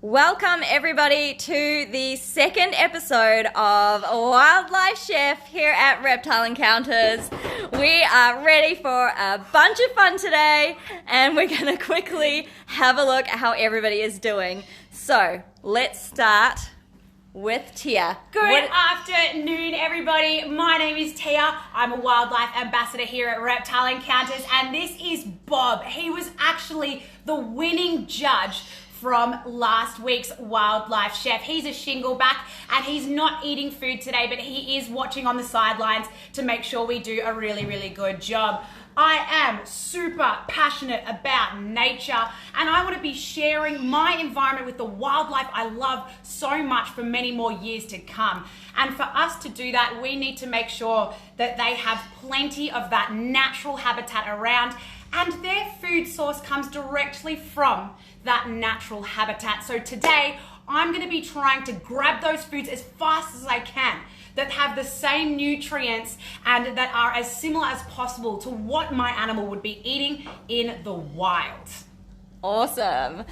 Welcome everybody to the second episode of Wildlife Chef here at Reptile Encounters. We are ready for a bunch of fun today, and we're going to quickly have a look at how everybody is doing. So let's start with Tia. Good afternoon, everybody. My name is Tia. I'm a wildlife ambassador here at Reptile Encounters, and this is Bob. He was actually the winning judge from last week's Wildlife Chef. He's a shingleback and he's not eating food today, but he is watching on the sidelines to make sure we do a really, really good job. I am super passionate about nature, and I want to be sharing my environment with the wildlife I love so much for many more years to come. And for us to do that, we need to make sure that they have plenty of that natural habitat around, and their food source comes directly from that natural habitat. So today, I'm going to be trying to grab those foods as fast as I can that have the same nutrients and that are as similar as possible to what my animal would be eating in the wild. Awesome.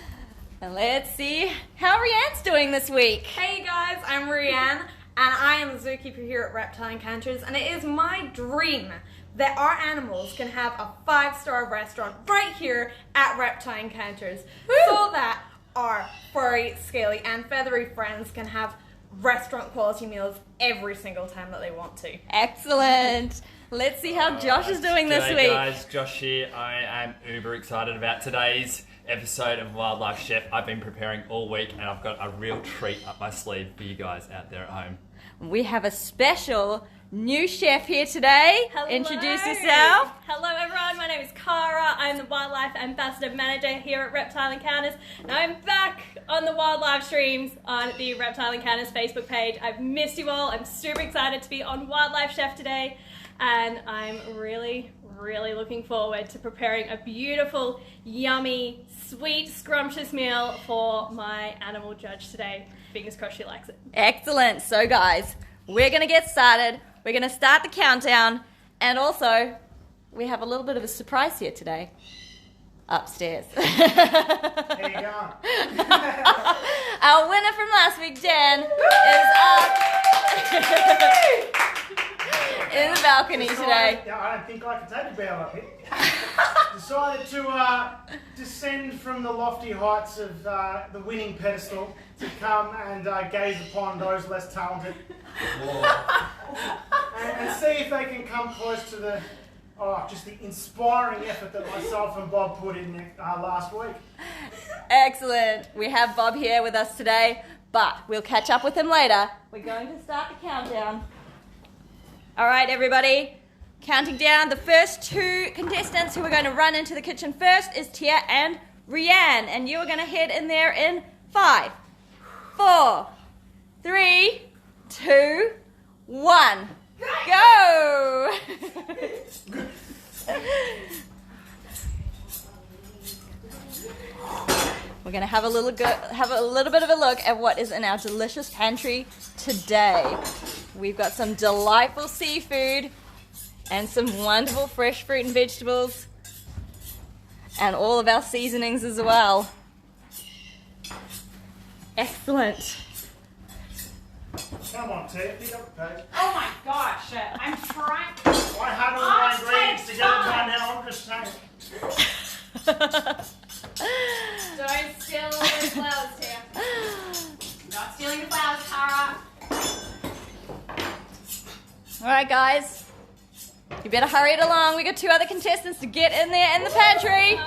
And let's see how Rianne's doing this week. Hey guys, I'm Rianne, and I am the zookeeper here at Reptile Encounters, and it is my dream that our animals can have a 5-star restaurant right here at Reptile Encounters. Woo! So that our furry, scaly, and feathery friends can have restaurant quality meals every single time that they want to. Excellent. Let's see how Josh is doing this week. Hey guys, Josh here. I am uber excited about today's episode of Wildlife Chef. I've been preparing all week and I've got a real treat up my sleeve for you guys out there at home. We have a special new chef here today. Hello. Introduce yourself. Hello everyone, my name is Cara. I'm the Wildlife Ambassador Manager here at Reptile Encounters, and I'm back on the wildlife streams on the Reptile Encounters Facebook page. I've missed you all. I'm super excited to be on Wildlife Chef today, and I'm really looking forward to preparing a beautiful, yummy, sweet, scrumptious meal for my animal judge today. Fingers crossed she likes it. Excellent. So guys, we're going to get started. We're going to start the countdown, and also we have a little bit of a surprise here today upstairs. There you go. Our winner from last week, Dan, is up in the balcony today. I don't think I can take a bear up here. Decided to descend from the lofty heights of the winning pedestal to come and gaze upon those less talented. and see if they can come close to the just the inspiring effort that myself and Bob put in last week. Excellent. We have Bob here with us today, but we'll catch up with him later. We're going to start the countdown. All right, everybody. Counting down. The first two contestants who are going to run into the kitchen first is Tia and Rianne, and you are going to head in there in 5, 4, 3, 2, 1. Go! We're going to have a little bit of a look at what is in our delicious pantry today. We've got some delightful seafood and some wonderful fresh fruit and vegetables, and all of our seasonings as well. Excellent. Come on, Tia, pick up the page. Oh my gosh, I'm trying. I had all my ingredients together by now, I'm just saying. Don't steal all those flowers, Tia. Not stealing the flowers, Cara. All right, guys. You better hurry it along. We got 2 other contestants to get in there in the pantry. I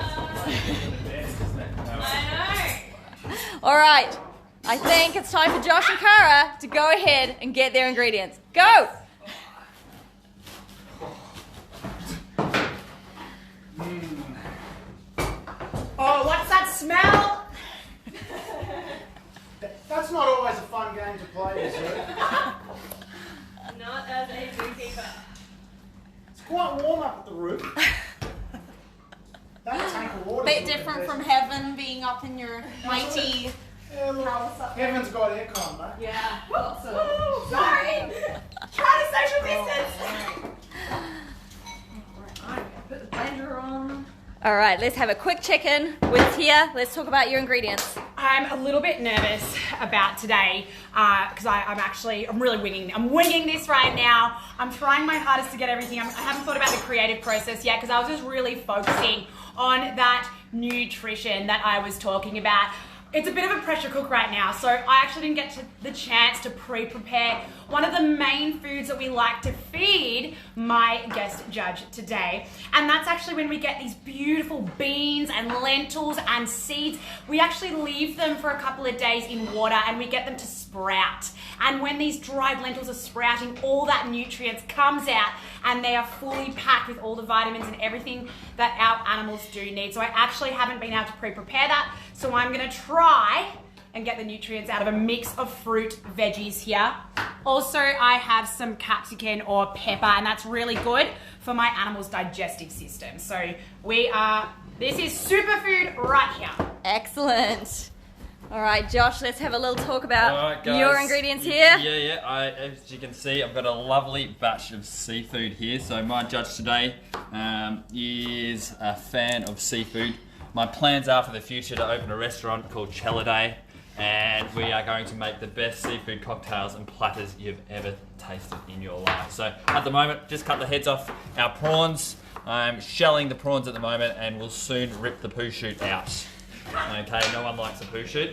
know. All right. I think it's time for Josh and Cara to go ahead and get their ingredients. Go! Oh, what's that smell? That's not always a fun game to play, is it? Not as a zookeeper. It's quite warm up at the roof. That tank of water. Bit different from heaven, being up in your mighty. Yeah, look, heaven's got aircon, mate. Yeah. Woo, sorry. Try to social distance. Put the blender on. All right, let's have a quick check-in with Tia. Let's talk about your ingredients. I'm a little bit nervous about today because I'm really winging. I'm winging this right now. I'm trying my hardest to get everything. I haven't thought about the creative process yet because I was just really focusing on that nutrition that I was talking about. It's a bit of a pressure cook right now, so I actually didn't get the chance to pre-prepare one of the main foods that we like to feed my guest judge today. And that's actually when we get these beautiful beans and lentils and seeds. We actually leave them for a couple of days in water and we get them to sprout. And when these dried lentils are sprouting, all that nutrients comes out and they are fully packed with all the vitamins and everything that our animals do need. So I actually haven't been able to pre-prepare that, so I'm gonna try and get the nutrients out of a mix of fruit, veggies here. Also, I have some capsicum or pepper, and that's really good for my animal's digestive system. So this is superfood right here. Excellent. All right, Josh, let's have a little talk about All right, guys. your ingredients here. Yeah. As you can see, I've got a lovely batch of seafood here. So my judge today is a fan of seafood. My plans are for the future to open a restaurant called Cheladay, and we are going to make the best seafood cocktails and platters you've ever tasted in your life. So at the moment, just cut the heads off our prawns. I'm shelling the prawns at the moment, and we'll soon rip the poo shoot out. Okay, no one likes a poo shoot.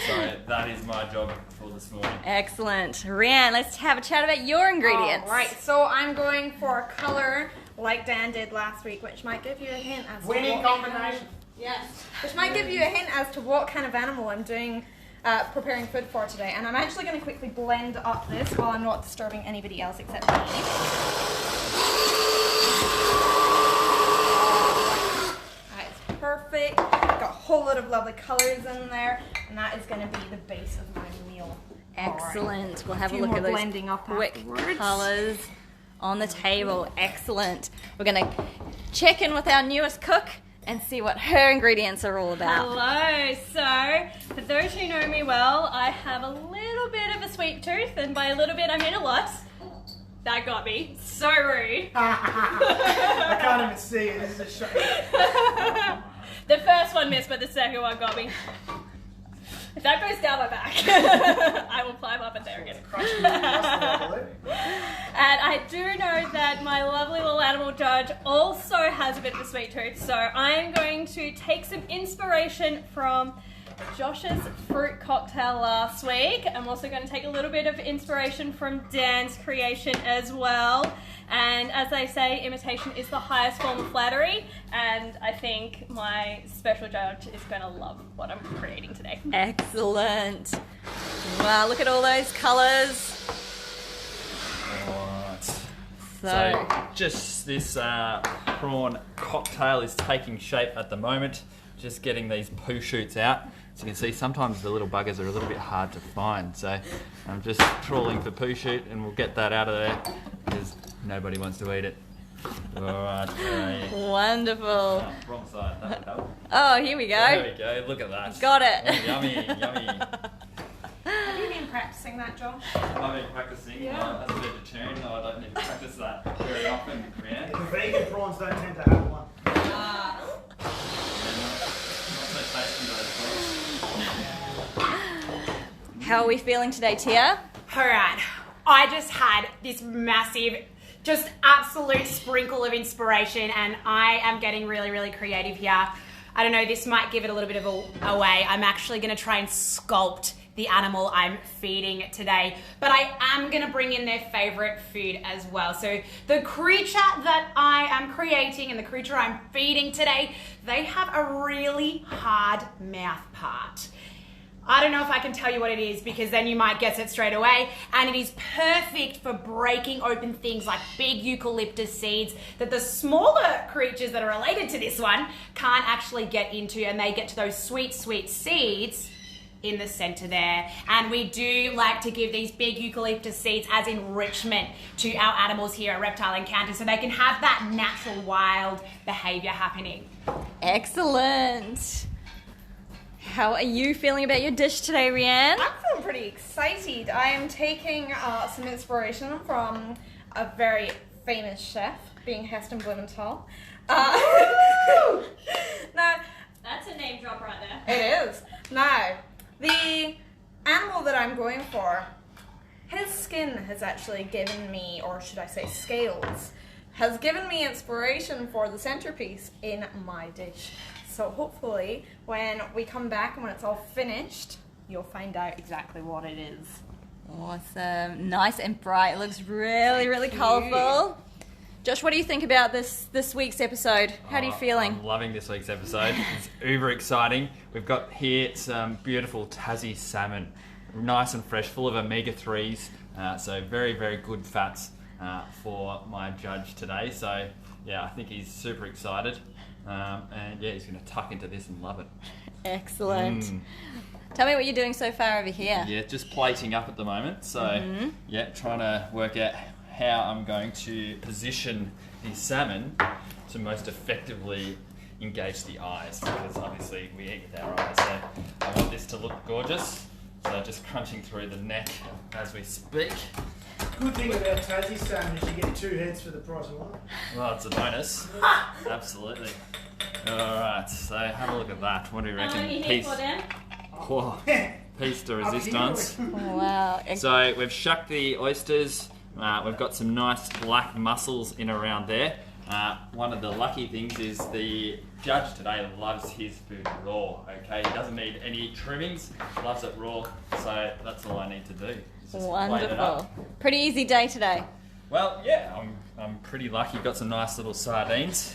So that is my job for this morning. Excellent. Rianne, let's have a chat about your ingredients. All right, so I'm going for a color like Dan did last week, which might give you a hint as to Winning combination. Yes, which might give you a hint as to what kind of animal I'm doing, preparing food for today. And I'm actually going to quickly blend up this while I'm not disturbing anybody else except me. It's perfect. Got a whole lot of lovely colours in there, and that is going to be the base of my meal. Excellent. Right. We'll have a few look more at those blending up quick afterwards. colours on the table. Excellent. We're going to check in with our newest cook and see what her ingredients are all about. Hello. So, for those who know me well, I have a little bit of a sweet tooth, and by a little bit I mean a lot. That got me. So rude. I can't even see it. This is a shame. The first one missed, but the second one got me. If that goes down my back, I will climb up and there again. And I do know that my lovely little animal judge also has a bit of a sweet tooth, so I am going to take some inspiration from Josh's fruit cocktail last week. I'm also going to take a little bit of inspiration from Dan's creation as well. And as they say, imitation is the highest form of flattery, and I think my special judge is going to love what I'm creating today. Excellent. Wow, look at all those colours. Alright. So just this prawn cocktail is taking shape at the moment. Just getting these poo shoots out. As you can see, sometimes the little buggers are a little bit hard to find. So I'm just trawling for poo shoot, and we'll get that out of there because nobody wants to eat it. Alright. wonderful. Oh, wrong side. That would help. Oh, here we go. There we go. Look at that. Got it. Oh, yummy, yummy. Have you been practicing that, Josh? I've been practicing. Yeah. As a vegetarian, I don't need to practice that very often. Yeah. The vegan prawns don't tend to have one. How are we feeling today, Tia? Alright, I just had this massive, just absolute sprinkle of inspiration, and I am getting really, really creative here. I don't know, this might give it a little bit of a way. I'm actually going to try and sculpt the animal I'm feeding today, but I am going to bring in their favorite food as well. So the creature that I am creating and the creature I'm feeding today, they have a really hard mouth part. I don't know if I can tell you what it is because then you might guess it straight away, and it is perfect for breaking open things like big eucalyptus seeds that the smaller creatures that are related to this one can't actually get into, and they get to those sweet, sweet seeds in the center there. And we do like to give these big eucalyptus seeds as enrichment to our animals here at Reptile Encounters so they can have that natural wild behavior happening. Excellent. How are you feeling about your dish today, Rianne? I'm feeling pretty excited. I am taking some inspiration from a very famous chef, being Heston Blumenthal. Now, That's a name drop right there. it is. Now, the animal that I'm going for, his skin has actually given me, or should I say scales, has given me inspiration for the centerpiece in my dish. So hopefully when we come back and when it's all finished, you'll find out exactly what it is. Awesome. Nice and bright. It looks really, really colourful. Josh, what do you think about this week's episode? How are you feeling? I'm loving this week's episode. It's uber exciting. We've got here some beautiful Tassie salmon. Nice and fresh, full of omega-3s. So very, very good fats for my judge today. So yeah, I think he's super excited. And yeah, he's going to tuck into this and love it. Excellent. Tell me what you're doing so far over here. Yeah, just plating up at the moment. So yeah, trying to work out how I'm going to position the salmon to most effectively engage the eyes, because obviously we eat with our eyes. So I want this to look gorgeous. So just crunching through the neck as we speak. Good thing about Tassie salmon is you get 2 heads for the price of 1. Well, it's a bonus. Absolutely. Alright, so have a look at that. What do you reckon? Piece de resistance. Oh, wow. So we've shucked the oysters. We've got some nice black mussels in around there. One of the lucky things is the judge today loves his food raw, okay? He doesn't need any trimmings, loves it raw, so that's all I need to do. Just plate it Wonderful. up. Pretty easy day today. Well, yeah, I'm pretty lucky. Got some nice little sardines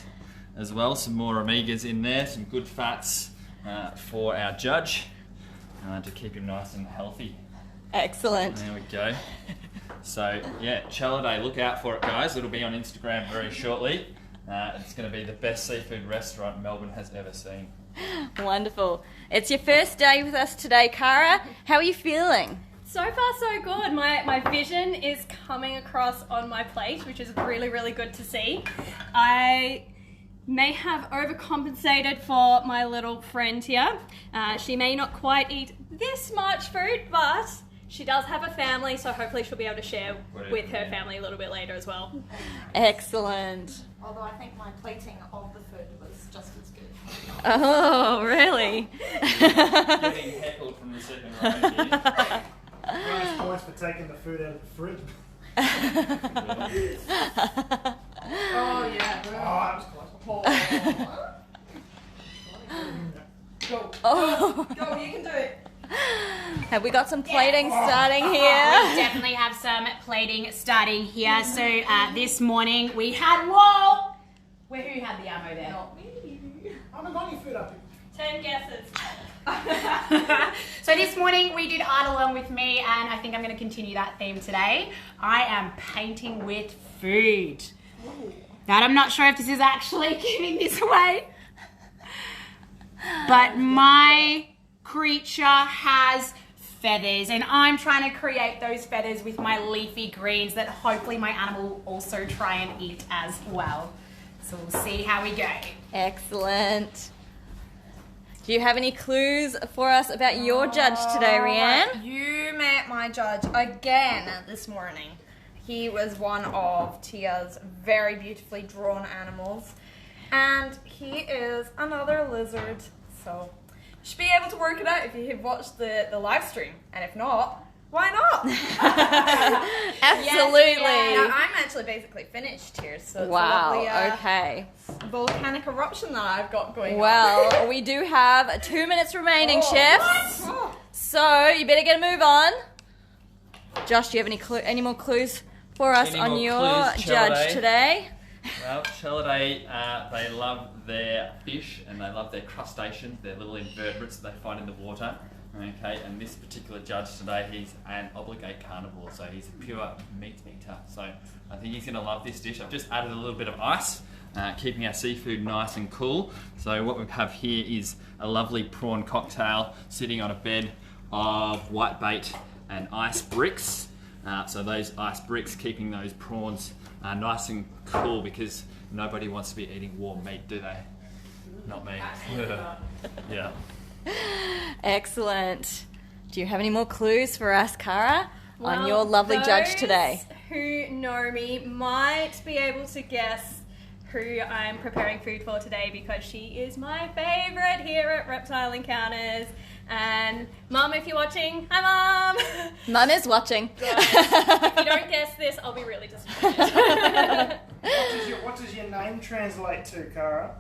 as well, some more omegas in there, some good fats for our judge to keep him nice and healthy. Excellent. There we go. So yeah, Chaladay, look out for it, guys. It'll be on Instagram very shortly. It's going to be the best seafood restaurant Melbourne has ever seen. Wonderful. It's your first day with us today, Cara. How are you feeling? So far, so good. My vision is coming across on my plate, which is really, really good to see. I may have overcompensated for my little friend here. She may not quite eat this much food, but she does have a family, so hopefully she'll be able to share with her family a little bit later as well. Excellent. Although I think my plating of the food was just as good. Oh, really? Getting heckled from the second row here. Bonus points for taking the food out of the fridge. Oh yeah. Oh, that was close. Go. Oh. Go, you can do it. Have we got some plating starting We here? definitely have some plating starting here. So this morning we had, who had the ammo there? Not me. I haven't got any food up here. 10 guesses. So this morning we did art along with me, and I think I'm going to continue that theme today. I am painting with food. Now I'm not sure if this is actually giving this away, but my creature has feathers, and I'm trying to create those feathers with my leafy greens that hopefully my animal will also try and eat as well. So we'll see how we go. Excellent. Do you have any clues for us about your judge today, Rianne? You met my judge again this morning. He was one of Tia's very beautifully drawn animals, and he is another lizard. So you should be able to work it out if you have watched the live stream, and if not, why not? Absolutely. Now, I'm actually basically finished here, so it's Wow, a lovely okay. volcanic eruption that I've got going on. Well, we do have 2 minutes remaining, chefs. Oh. So you better get a move on. Josh, do you have any more clues for us Any on more your clues, judge Chaladay? today? Well, Chaladay, they love their fish and they love their crustaceans, their little invertebrates that they find in the water. Okay, and this particular judge today, he's an obligate carnivore, so he's a pure meat eater. So I think he's going to love this dish. I've just added a little bit of ice, keeping our seafood nice and cool. So what we have here is a lovely prawn cocktail sitting on a bed of whitebait and ice bricks. So those ice bricks keeping those prawns nice and cool, because nobody wants to be eating warm meat, do they? Not me. Yeah. Excellent. Do you have any more clues for us, Cara, on Well, your lovely judge those today? Who know me might be able to guess who I'm preparing food for today, because she is my favourite here at Reptile Encounters, and And Mum, if you're watching, hi Mum! Mum is watching. If you don't guess this, I'll be really disappointed. What does your name translate to, Cara?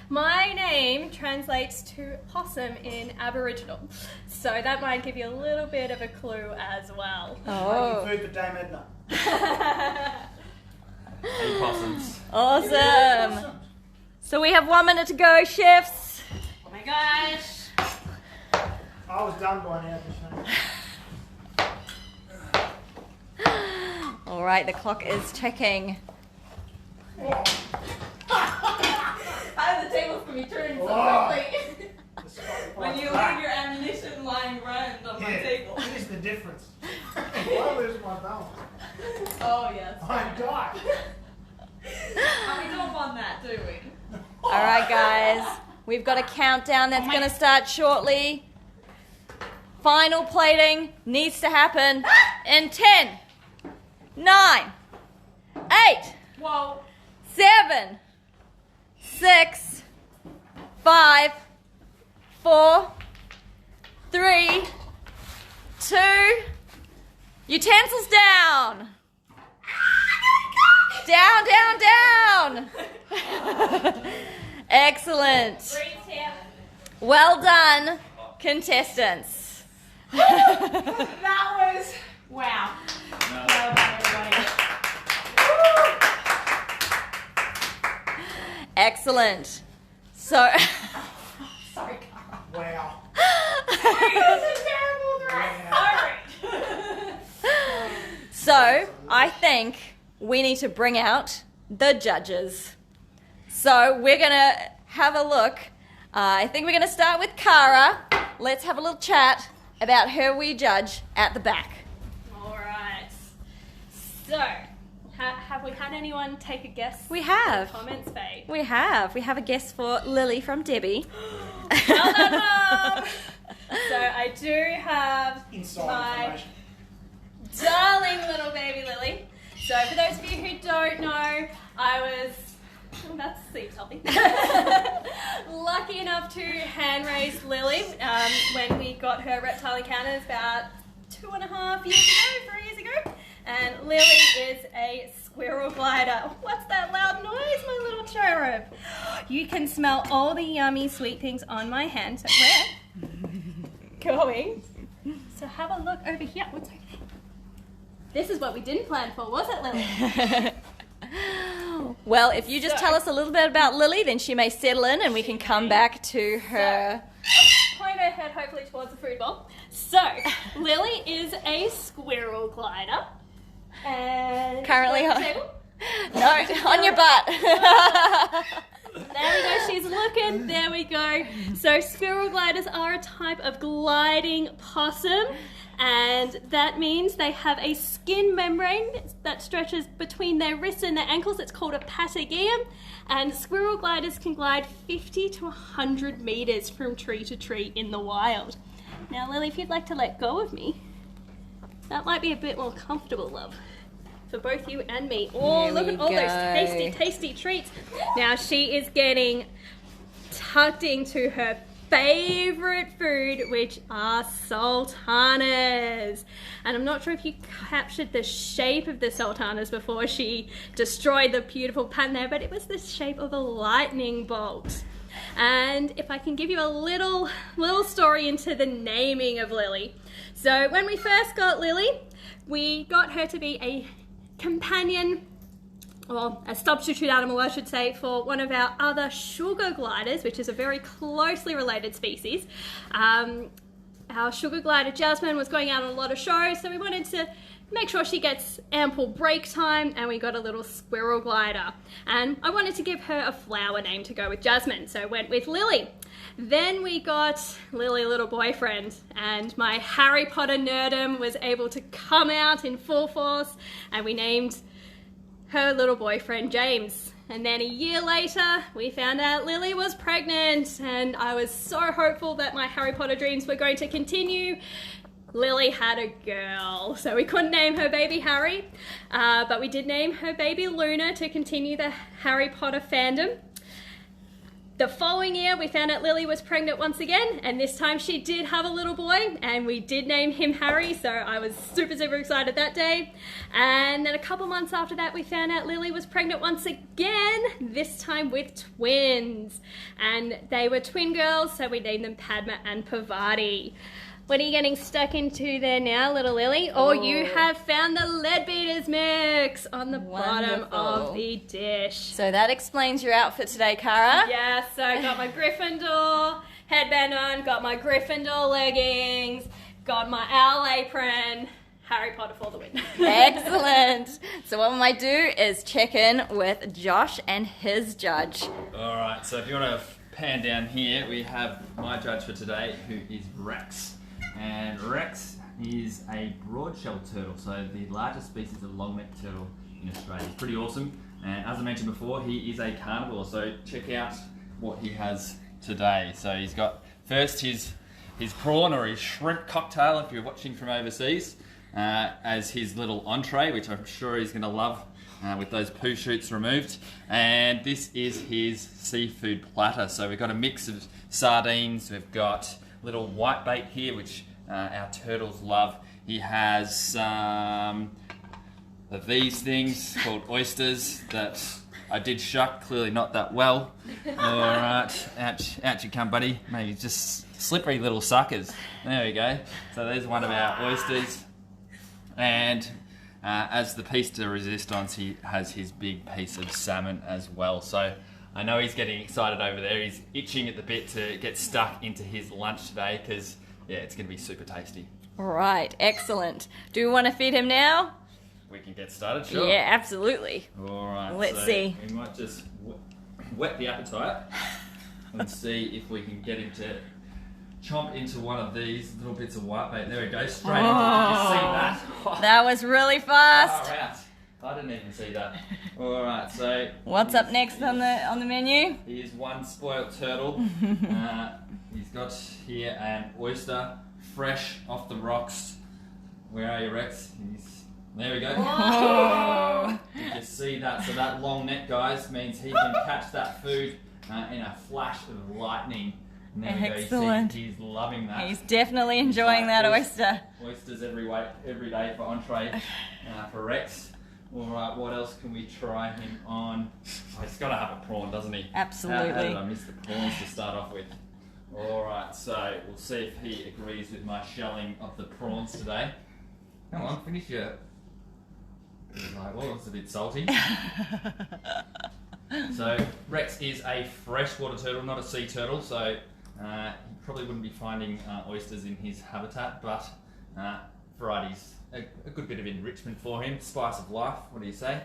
My name translates to possum in Aboriginal, so that might give you a little bit of a clue as well. Oh. Making food for Dame Edna. Hey, possums. Awesome. So we have 1 minute to go, chefs. Oh my gosh. I was done by now, just saying. All right, the clock is ticking. How the tables can be turned so Oh. quickly. When You leave your ammunition lying around on my table. What is the difference? I lose my balance. Oh, yes. I die. And we don't want that, do we? All right, guys. We've got a countdown that's going to start shortly. Final plating needs to happen in 10, 9, 8, Whoa. 7, 6, 5, 4, 3, 2, utensils down. Down, down, down. Excellent. Breathe here. Well done, contestants. That was, wow. Well done, everybody. Excellent. So, Sorry, Cara. Wow. That was a terrible threat. Sorry. so I think we need to bring out the judges. So we're gonna have a look. I think we're gonna start with Cara. Let's have a little chat about who we judge at the back. Alright. So, have we had anyone take a guess? We have. In the comments page. We have a guest for Lily from Debbie. Well done, Mum! So I do have Inside my information. darling little baby Lily. So for those of you who don't know, I was, that seems healthy, lucky enough to hand raise Lily when we got her Reptile Encounters about 2.5 years ago, 3 years ago. And Lily is a squirrel glider. What's that loud noise, my little cherub? You can smell all the yummy sweet things on my hand. So we're going. So have a look over here. What's over there? This is what we didn't plan for, was it, Lily? Well, if you just tell us a little bit about Lily, then she may settle in and we can come back to her. Point her head hopefully towards the food bowl. So, Lily is a squirrel glider. And Currently on on- the table. No, on your butt. There we go, she's looking. There we go. So squirrel gliders are a type of gliding possum, and that means they have a skin membrane that stretches between their wrists and their ankles. It's called a patagium, and squirrel gliders can glide 50 to 100 meters from tree to tree in the wild. Now, Lily, if you'd like to let go of me, that might be a bit more comfortable, love. For both you and me. Oh, There look we at all those go. tasty, tasty treats. Now she is getting tucked into her favorite food, which are sultanas. And I'm not sure if you captured the shape of the sultanas before she destroyed the beautiful pattern there, but it was the shape of a lightning bolt. And if I can give you a little story into the naming of Lily. So when we first got Lily, we got her to be a companion, or a substitute animal I should say, for one of our other sugar gliders, which is a very closely related species. Our sugar glider Jasmine was going out on a lot of shows, so we wanted to make sure she gets ample break time, and we got a little squirrel glider. And I wanted to give her a flower name to go with Jasmine, so I went with Lily. Then we got Lily Little Boyfriend, and my Harry Potter nerdom was able to come out in full force, and we named her little boyfriend James. And then a year later, we found out Lily was pregnant, and I was so hopeful that my Harry Potter dreams were going to continue. Lily had a girl, so we couldn't name her baby Harry, but we did name her baby Luna to continue the Harry Potter fandom. The following year, we found out Lily was pregnant once again, and this time she did have a little boy, and we did name him Harry, so I was super excited that day. And then a couple months after that, we found out Lily was pregnant once again, this time with twins. And they were twin girls, so we named them Padma and Parvati. What are you getting stuck into there now, little Lily? Oh, you have found the Leadbeater's mix on the bottom of the dish. So that explains your outfit today, Cara. Yeah, so I got my Gryffindor headband on, got my Gryffindor leggings, got my owl apron. Harry Potter for the win. Excellent. So what we might do is check in with Josh and his judge. All right, so if you want to pan down here, we have my judge for today, who is Rex. And Rex is a broad-shelled turtle, so the largest species of long-necked turtle in Australia. He's pretty awesome, and as I mentioned before, he is a carnivore, so check out what he has today. So he's got first his prawn or his shrimp cocktail, if you're watching from overseas, as his little entree, which I'm sure he's going to love with those poo shoots removed. And this is his seafood platter. So we've got a mix of sardines, we've got little white bait here, which our turtles love. He has some of these things called oysters that I did shuck, clearly not that well. Alright, out you come, buddy. Maybe just slippery little suckers. There we go. So there's one of our oysters. And as the piece de resistance, he has his big piece of salmon as well. So I know he's getting excited over there. He's itching at the bit to get stuck into his lunch today because, yeah, it's going to be super tasty. All right, excellent. Do we want to feed him now? We can get started, sure. Yeah, absolutely. All right. Let's see. We might just whet the appetite and see if we can get him to chomp into one of these little bits of white bait. There we go, straight into it. Did you see that? That was really fast. Far out. I didn't even see that. All right, so What's up next on the menu? Here's one spoiled turtle. He's got here an oyster, fresh off the rocks. Where are you, Rex? There we go. Oh. You can see that. So that long neck, guys, means he can catch that food in a flash of lightning. And there we go. Excellent. You see, he's loving that. He's definitely enjoying that oyster. Oysters every day for entree for Rex. All right, what else can we try him on? Oh, he's got to have a prawn, doesn't he? Absolutely. How did I miss the prawns to start off with? All right, so we'll see if he agrees with my shelling of the prawns today. Come on, finish your... Right, well, it's a bit salty. So Rex is a freshwater turtle, not a sea turtle, so he probably wouldn't be finding oysters in his habitat, but variety's a good bit of enrichment for him. Spice of life, what do you say?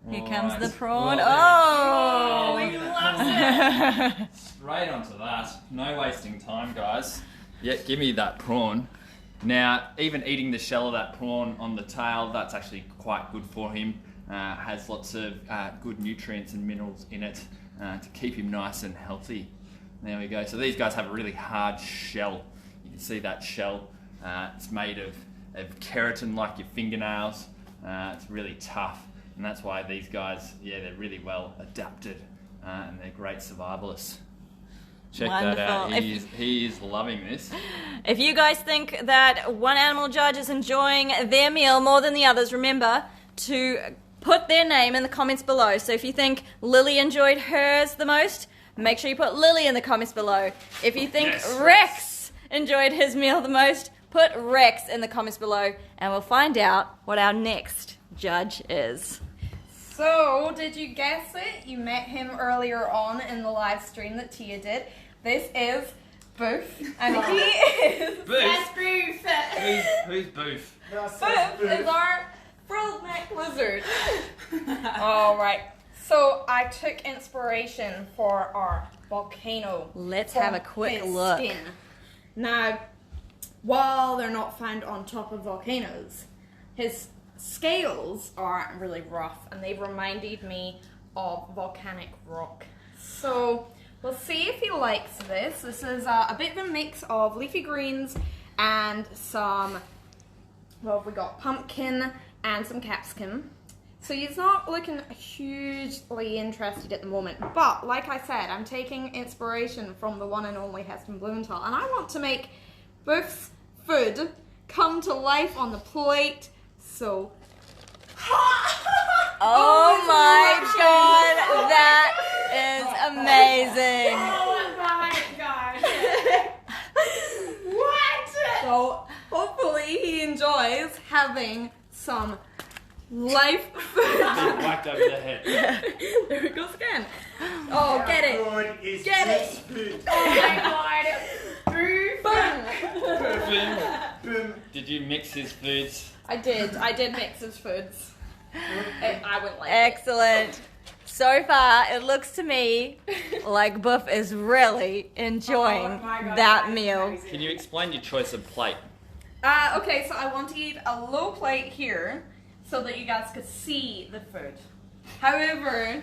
Here All comes right. the prawn. Well, Oh! he loves it! Straight onto that. No wasting time, guys. Yeah, give me that prawn. Now, even eating the shell of that prawn on the tail, that's actually quite good for him. Has lots of good nutrients and minerals in it to keep him nice and healthy. There we go. So these guys have a really hard shell. You can see that shell. It's made of keratin like your fingernails. It's really tough. And that's why these guys, yeah, they're really well adapted and they're great survivalists. Check that out. Wonderful. He is loving this. If you guys think that one animal judge is enjoying their meal more than the others, remember to put their name in the comments below. So if you think Lily enjoyed hers the most, make sure you put Lily in the comments below. If you think Rex enjoyed his meal the most, put Rex in the comments below, and we'll find out what our next judge is. So, did you guess it? You met him earlier on in the live stream that Tia did. This is Booth, and he is... Booth? That's proof. Who's Booth? Booth is our frilled neck lizard. Alright, so I took inspiration for our volcano. Let's from have a quick his look. skin. Now, while they're not found on top of volcanoes, his scales are really rough and they've reminded me of volcanic rock. So we'll see if he likes this. This is a bit of a mix of leafy greens and some, well, we got pumpkin and some capsicum. So he's not looking hugely interested at the moment. But, like I said, I'm taking inspiration from the one and only Heston Blumenthal. And I want to make Buff's food come to life on the plate. So... Oh my god, that is amazing. Oh my gosh. What? So hopefully he enjoys having some life food. Whacked over the head. There it goes again. Oh, get it. Good is Get this it. food. Oh my god. Boom. Boom. Did you mix his foods? I did mix his foods. I wouldn't like it. Excellent. So far, it looks to me like Buff is really enjoying Oh my God, that is meal. amazing. Can you explain your choice of plate? Okay, so I want to eat a low plate here so that you guys could see the food. However,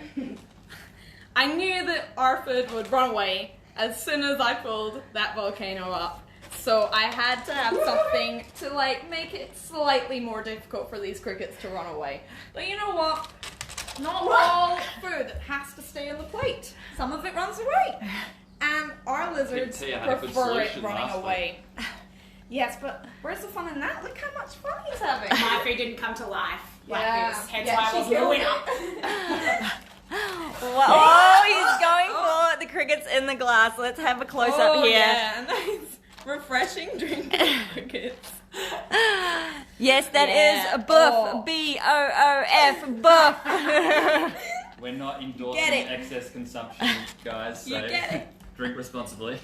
I knew that our food would run away as soon as I pulled that volcano up. So I had to have something to like make it slightly more difficult for these crickets to run away. But you know what? Not all food has to stay on the plate. Some of it runs away. And our lizards Tia had a good prefer it solution running last away. Yes, but where's the fun in that? Look how much fun he's having. My food didn't come to life like Yeah. this. Hence Yeah, why I she was the killed winner. Oh, he's going for the crickets in the glass. Let's have a close up here. Yeah, nice refreshing drink of crickets. Yes, that Yeah. is Buff. Oh. B-O-O-F. Buff. We're not endorsing Get it. excess consumption, guys. So You get it. drink responsibly.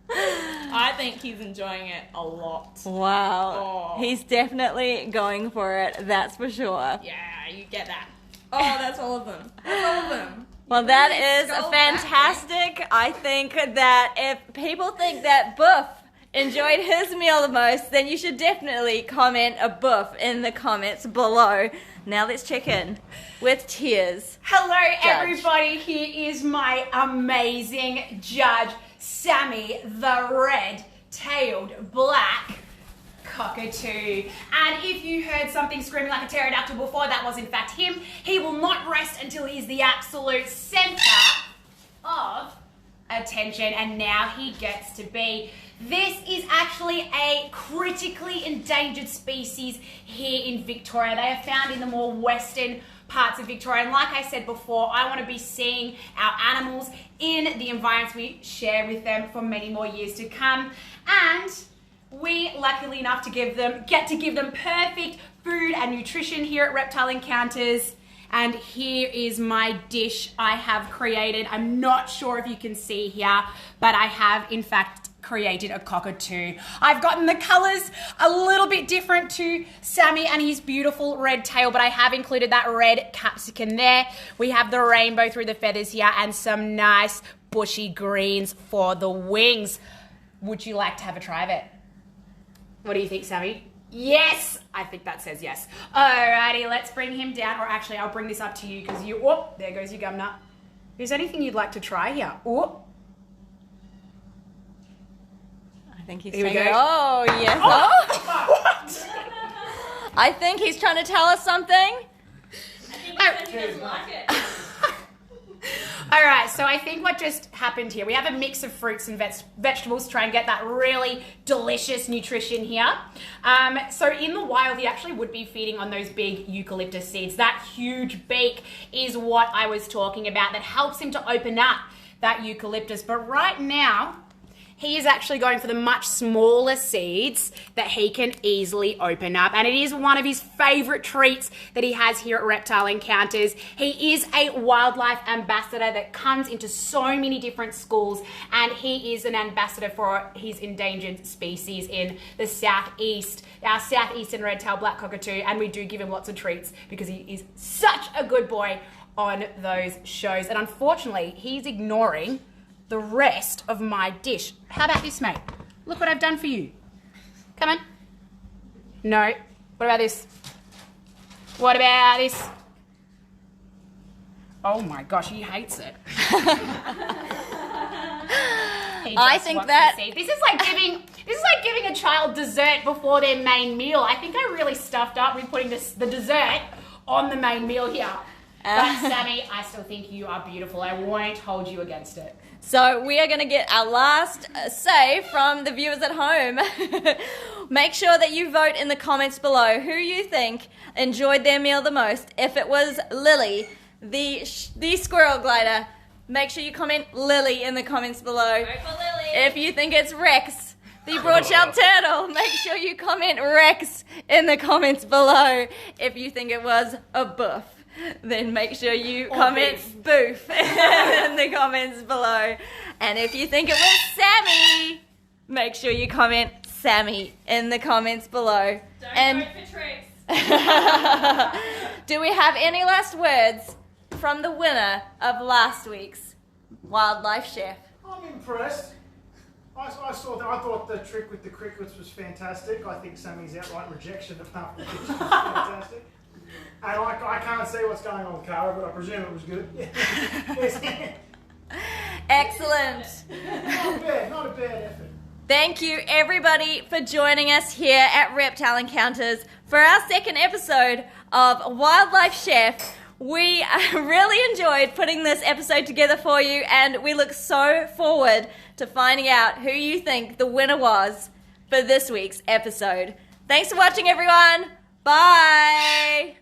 I think he's enjoying it a lot. Wow. Oh. He's definitely going for it, that's for sure. Yeah, you get that. Oh, that's all of them. That's all of them. Well, You that really is skull back, fantastic. I think that if people think that Buff enjoyed his meal the most, then you should definitely comment a Buff in the comments below. Now let's check in with Tears. Hello, everybody. Here is my amazing judge, Sammy, the red-tailed black cockatoo. And if you heard something screaming like a pterodactyl before, that was in fact him. He will not rest until he's the absolute center of attention, and now he gets to be. This is actually a critically endangered species here in Victoria. They are found in the more western parts of Victoria, and like I said before, I want to be seeing our animals in the environments we share with them for many more years to come. And we, luckily enough, get to give them perfect food and nutrition here at Reptile Encounters. And here is my dish I have created. I'm not sure if you can see here, but I have in fact created a cockatoo. I've gotten the colors a little bit different to Sammy and his beautiful red tail, but I have included that red capsicum there. We have the rainbow through the feathers here and some nice bushy greens for the wings. Would you like to have a try of it? What do you think, Sammy? Yes! I think that says yes. Alrighty, let's bring him down. Or actually, I'll bring this up to you because you... Oh, there goes your gum nut. Is there anything you'd like to try here? Oh. I think he's Here we saying, go. oh, yes. Oh. What? I think he's trying to tell us something. I think he said he doesn't like it. All right, so I think what just happened here, we have a mix of fruits and vegetables to try and get that really delicious nutrition here. So in the wild, he actually would be feeding on those big eucalyptus seeds. That huge beak is what I was talking about that helps him to open up that eucalyptus. But right now, he is actually going for the much smaller seeds that he can easily open up. And it is one of his favorite treats that he has here at Reptile Encounters. He is a wildlife ambassador that comes into so many different schools, and he is an ambassador for his endangered species in the southeast, our southeastern red-tailed black cockatoo, and we do give him lots of treats because he is such a good boy on those shows. And unfortunately, he's ignoring the rest of my dish. How about this, mate? Look what I've done for you. Come on. No. What about this? What about this? Oh my gosh, he hates it. I think that this is like giving a child dessert before their main meal. I think I really stuffed up with putting the dessert on the main meal here. But Sammy, I still think you are beautiful. I won't hold you against it. So we are going to get our last say from the viewers at home. Make sure that you vote in the comments below who you think enjoyed their meal the most. If it was Lily, the squirrel glider, make sure you comment Lily in the comments below. Vote for Lily. If you think it's Rex, the broad-shelled turtle, make sure you comment Rex in the comments below. If you think it was a Boof, then make sure you comment Boof in the comments below. And if you think it was Sammy, make sure you comment Sammy in the comments below. Don't vote for Trix. Do we have any last words from the winner of last week's Wildlife Chef? I'm impressed. I thought the trick with the crickets was fantastic. I think Sammy's outright rejection of half the fish was fantastic. And I can't see what's going on with Cara, but I presume it was good. Yes. Excellent. Not a bad effort. Thank you, everybody, for joining us here at Reptile Encounters for our second episode of Wildlife Chef. We really enjoyed putting this episode together for you, and we look so forward to finding out who you think the winner was for this week's episode. Thanks for watching, everyone. Bye.